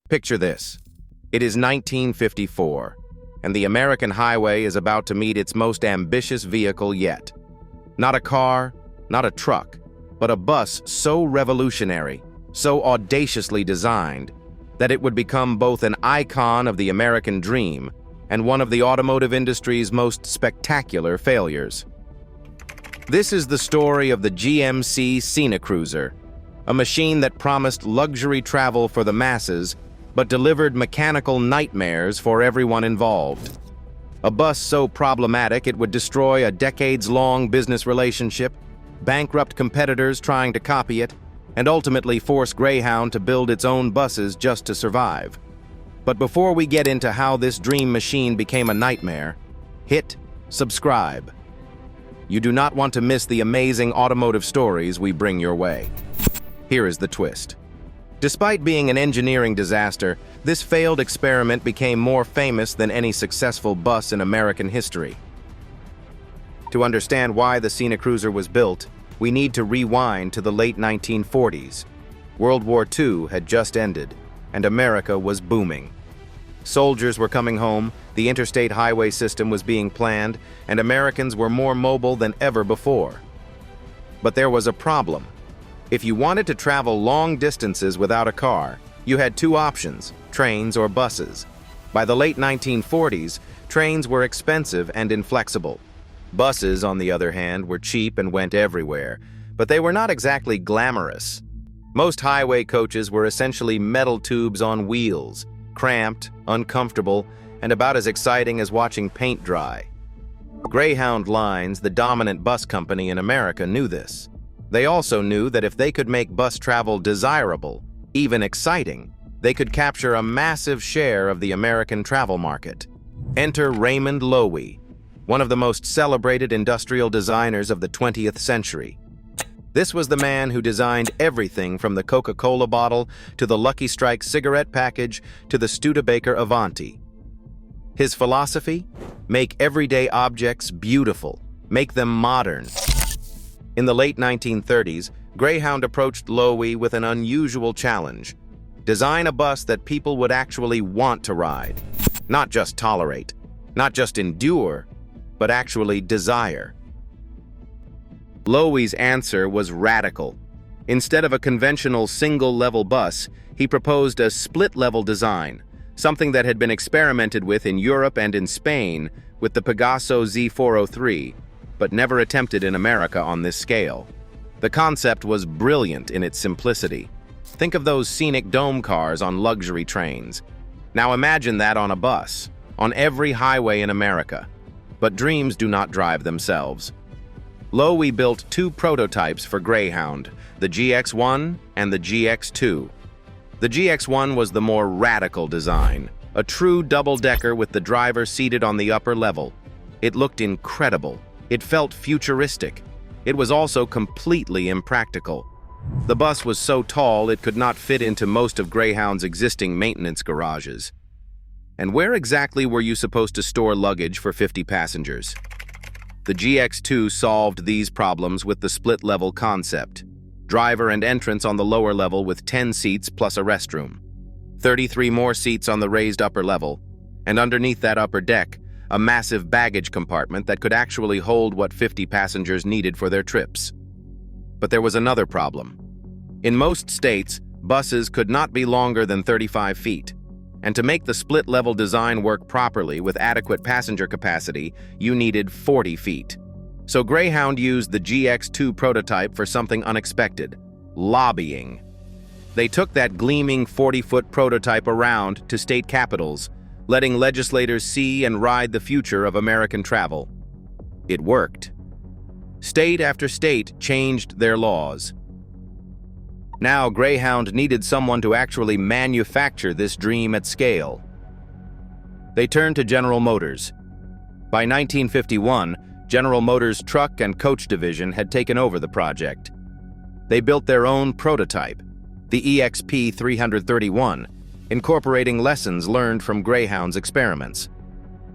Picture this. It is 1954, and the American highway is about to meet its most ambitious vehicle yet. Not a car, not a truck, but a bus so revolutionary, so audaciously designed, that it would become both an icon of the American dream and one of the automotive industry's most spectacular failures. This is the story of the GMC Scenicruiser, a machine that promised luxury travel for the masses but delivered mechanical nightmares for everyone involved. A bus so problematic it would destroy a decades-long business relationship, bankrupt competitors trying to copy it, and ultimately force Greyhound to build its own buses just to survive. But before we get into how this dream machine became a nightmare, hit subscribe. You do not want to miss the amazing automotive stories we bring your way. Here is the twist. Despite being an engineering disaster, this failed experiment became more famous than any successful bus in American history. To understand why the Scenicruiser was built, we need to rewind to the late 1940s. World War II had just ended, and America was booming. Soldiers were coming home, the interstate highway system was being planned, and Americans were more mobile than ever before. But there was a problem. If you wanted to travel long distances without a car, you had two options, trains or buses. By the late 1940s, trains were expensive and inflexible. Buses, on the other hand, were cheap and went everywhere, but they were not exactly glamorous. Most highway coaches were essentially metal tubes on wheels, cramped, uncomfortable, and about as exciting as watching paint dry. Greyhound Lines, the dominant bus company in America, knew this. They also knew that if they could make bus travel desirable, even exciting, they could capture a massive share of the American travel market. Enter Raymond Loewy, one of the most celebrated industrial designers of the 20th century. This was the man who designed everything from the Coca-Cola bottle to the Lucky Strike cigarette package to the Studebaker Avanti. His philosophy? Make everyday objects beautiful, make them modern. In the late 1930s, Greyhound approached Loewy with an unusual challenge. Design a bus that people would actually want to ride. Not just tolerate, not just endure, but actually desire. Loewy's answer was radical. Instead of a conventional single-level bus, he proposed a split-level design, something that had been experimented with in Europe and in Spain with the Pegaso Z403, but never attempted in America on this scale. The concept was brilliant in its simplicity. Think of those scenic dome cars on luxury trains. Now imagine that on a bus, on every highway in America. But dreams do not drive themselves. Loewy built two prototypes for Greyhound, the GX1 and the GX2. The GX1 was the more radical design, a true double-decker with the driver seated on the upper level. It looked incredible. It felt futuristic. It was also completely impractical. The bus was so tall it could not fit into most of Greyhound's existing maintenance garages. And where exactly were you supposed to store luggage for 50 passengers? The GX2 solved these problems with the split-level concept. Driver and entrance on the lower level with 10 seats plus a restroom. 33 more seats on the raised upper level. And underneath that upper deck, a massive baggage compartment that could actually hold what 50 passengers needed for their trips. But there was another problem. In most states, buses could not be longer than 35 feet. And to make the split-level design work properly with adequate passenger capacity, you needed 40 feet. So Greyhound used the GX2 prototype for something unexpected: lobbying. They took that gleaming 40-foot prototype around to state capitals, letting legislators see and ride the future of American travel. It worked. State after state changed their laws. Now Greyhound needed someone to actually manufacture this dream at scale. They turned to General Motors. By 1951, General Motors' truck and coach division had taken over the project. They built their own prototype, the EXP 331, incorporating lessons learned from Greyhound's experiments.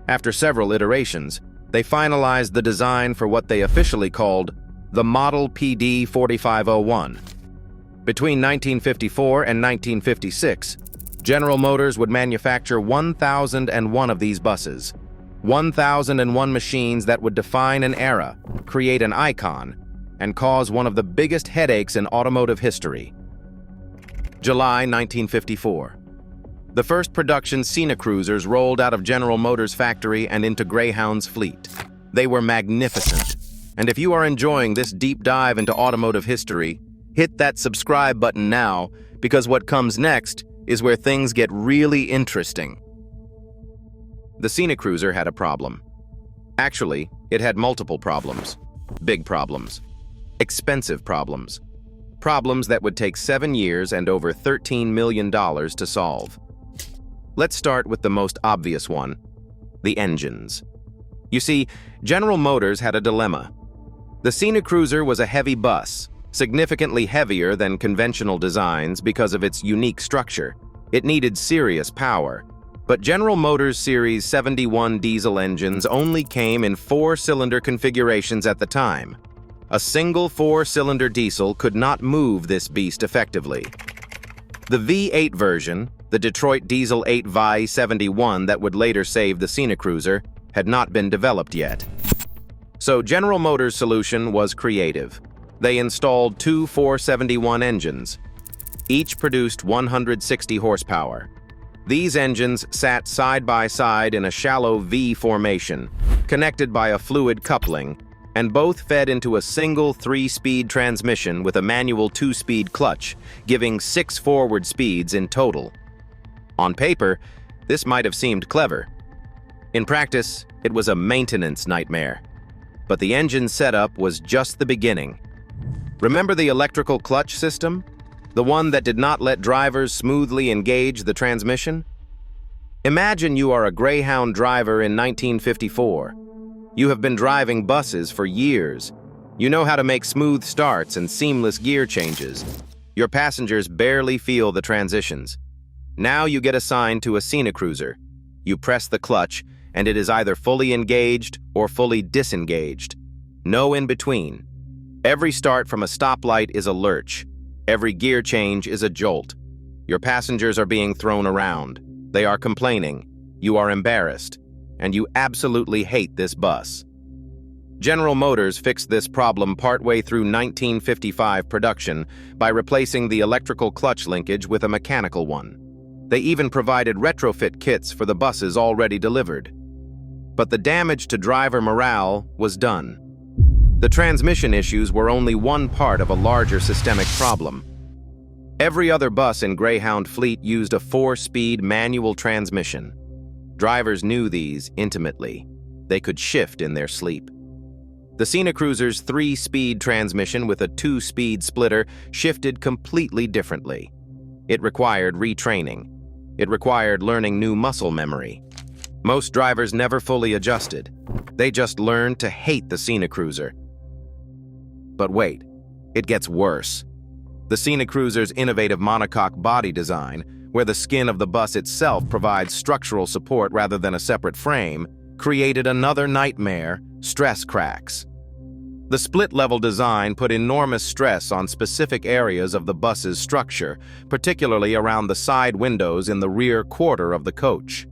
After several iterations, they finalized the design for what they officially called the Model PD 4501. Between 1954 and 1956, General Motors would manufacture 1,001 of these buses. 1,001 machines that would define an era, create an icon, and cause one of the biggest headaches in automotive history. July 1954. The first production Scenicruisers rolled out of General Motors' factory and into Greyhound's fleet. They were magnificent. And if you are enjoying this deep dive into automotive history, hit that subscribe button now, because what comes next is where things get really interesting. The Scenicruiser had a problem. Actually, it had multiple problems. Big problems. Expensive problems. Problems that would take 7 years and over $13 million to solve. Let's start with the most obvious one, the engines. You see, General Motors had a dilemma. The Scenicruiser was a heavy bus, significantly heavier than conventional designs because of its unique structure. It needed serious power. But General Motors Series 71 diesel engines only came in 4-cylinder configurations at the time. A single 4-cylinder diesel could not move this beast effectively. The V8 version, the Detroit Diesel 8VI-71 that would later save the Scenicruiser, had not been developed yet. So General Motors' solution was creative. They installed two 471 engines. Each produced 160 horsepower. These engines sat side by side in a shallow V formation, connected by a fluid coupling, and both fed into a single 3-speed transmission with a manual 2-speed clutch, giving 6 forward speeds in total. On paper, this might have seemed clever. In practice, it was a maintenance nightmare. But the engine setup was just the beginning. Remember the electrical clutch system? The one that did not let drivers smoothly engage the transmission? Imagine you are a Greyhound driver in 1954. You have been driving buses for years. You know how to make smooth starts and seamless gear changes. Your passengers barely feel the transitions. Now you get assigned to a Scenicruiser. You press the clutch, and it is either fully engaged or fully disengaged. No in between. Every start from a stoplight is a lurch. Every gear change is a jolt. Your passengers are being thrown around. They are complaining. You are embarrassed. And you absolutely hate this bus. General Motors fixed this problem partway through 1955 production by replacing the electrical clutch linkage with a mechanical one. They even provided retrofit kits for the buses already delivered. But the damage to driver morale was done. The transmission issues were only one part of a larger systemic problem. Every other bus in Greyhound fleet used a 4-speed manual transmission. Drivers knew these intimately. They could shift in their sleep. The Scenicruiser's 3-speed transmission with a 2-speed splitter shifted completely differently. It required retraining. It required learning new muscle memory. Most drivers never fully adjusted. They just learned to hate the Scenicruiser. But wait, it gets worse. The Scenicruiser's innovative monocoque body design, where the skin of the bus itself provides structural support rather than a separate frame, created another nightmare: stress cracks. The split-level design put enormous stress on specific areas of the bus's structure, particularly around the side windows in the rear quarter of the coach.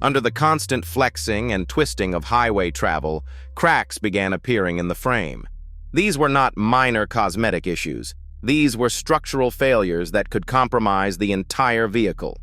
Under the constant flexing and twisting of highway travel, cracks began appearing in the frame. These were not minor cosmetic issues. These were structural failures that could compromise the entire vehicle.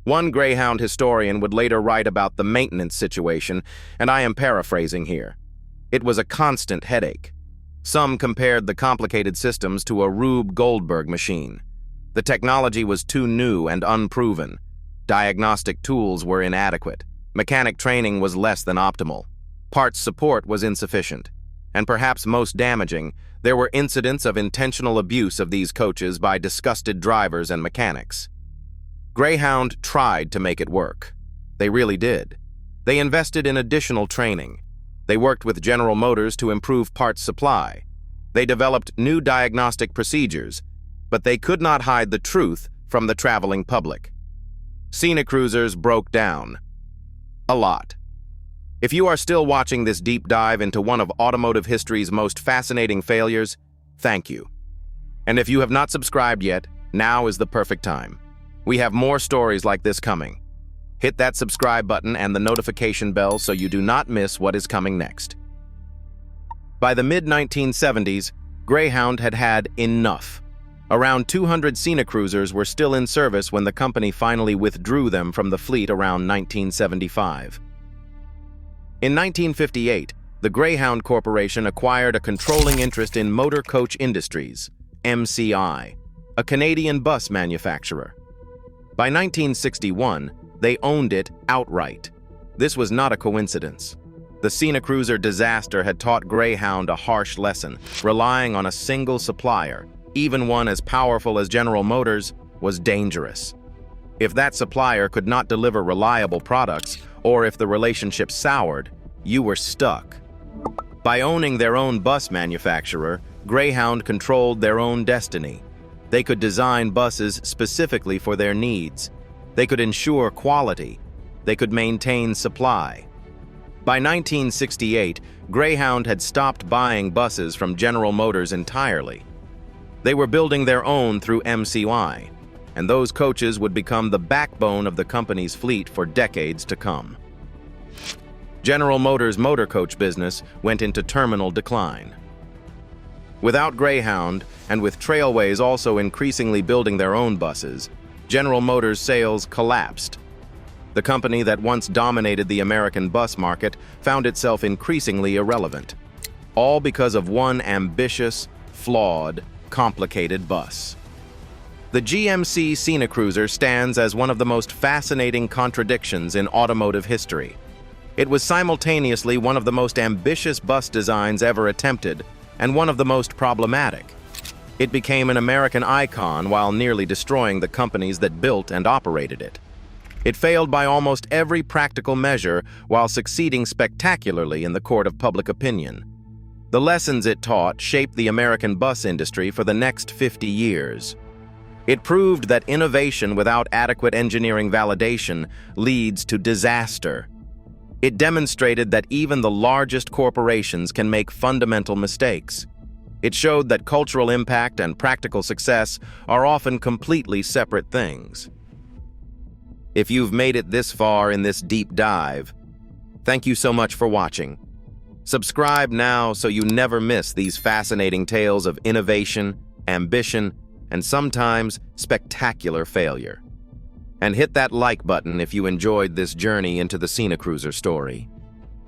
One Greyhound historian would later write about the maintenance situation, and I am paraphrasing here. It was a constant headache. Some compared the complicated systems to a Rube Goldberg machine. The technology was too new and unproven. Diagnostic tools were inadequate. Mechanic training was less than optimal. Parts support was insufficient. And perhaps most damaging, there were incidents of intentional abuse of these coaches by disgusted drivers and mechanics. Greyhound tried to make it work. They really did. They invested in additional training. They worked with General Motors to improve parts supply. They developed new diagnostic procedures, but they could not hide the truth from the traveling public. Scenicruisers broke down. A lot. If you are still watching this deep dive into one of automotive history's most fascinating failures, thank you. And if you have not subscribed yet, now is the perfect time. We have more stories like this coming. Hit that subscribe button and the notification bell so you do not miss what is coming next. By the mid-1970s, Greyhound had had enough. Around 200 Scenicruisers were still in service when the company finally withdrew them from the fleet around 1975. In 1958, the Greyhound Corporation acquired a controlling interest in Motor Coach Industries, MCI, a Canadian bus manufacturer. By 1961, they owned it outright. This was not a coincidence. The Scenicruiser disaster had taught Greyhound a harsh lesson. Relying on a single supplier, even one as powerful as General Motors, was dangerous. If that supplier could not deliver reliable products, or if the relationship soured, you were stuck. By owning their own bus manufacturer, Greyhound controlled their own destiny. They could design buses specifically for their needs. They could ensure quality. They could maintain supply. By 1968, Greyhound had stopped buying buses from General Motors entirely. They were building their own through MCI, and those coaches would become the backbone of the company's fleet for decades to come. General Motors' motor coach business went into terminal decline. Without Greyhound, and with Trailways also increasingly building their own buses, General Motors' sales collapsed. The company that once dominated the American bus market found itself increasingly irrelevant, all because of one ambitious, flawed, complicated bus. The GMC Scenicruiser stands as one of the most fascinating contradictions in automotive history. It was simultaneously one of the most ambitious bus designs ever attempted and one of the most problematic. It became an American icon while nearly destroying the companies that built and operated it. It failed by almost every practical measure while succeeding spectacularly in the court of public opinion. The lessons it taught shaped the American bus industry for the next 50 years. It proved that innovation without adequate engineering validation leads to disaster. It demonstrated that even the largest corporations can make fundamental mistakes. It showed that cultural impact and practical success are often completely separate things. If you've made it this far in this deep dive, thank you so much for watching. Subscribe now so you never miss these fascinating tales of innovation, ambition, and sometimes spectacular failure. And hit that like button if you enjoyed this journey into the Scenicruiser story.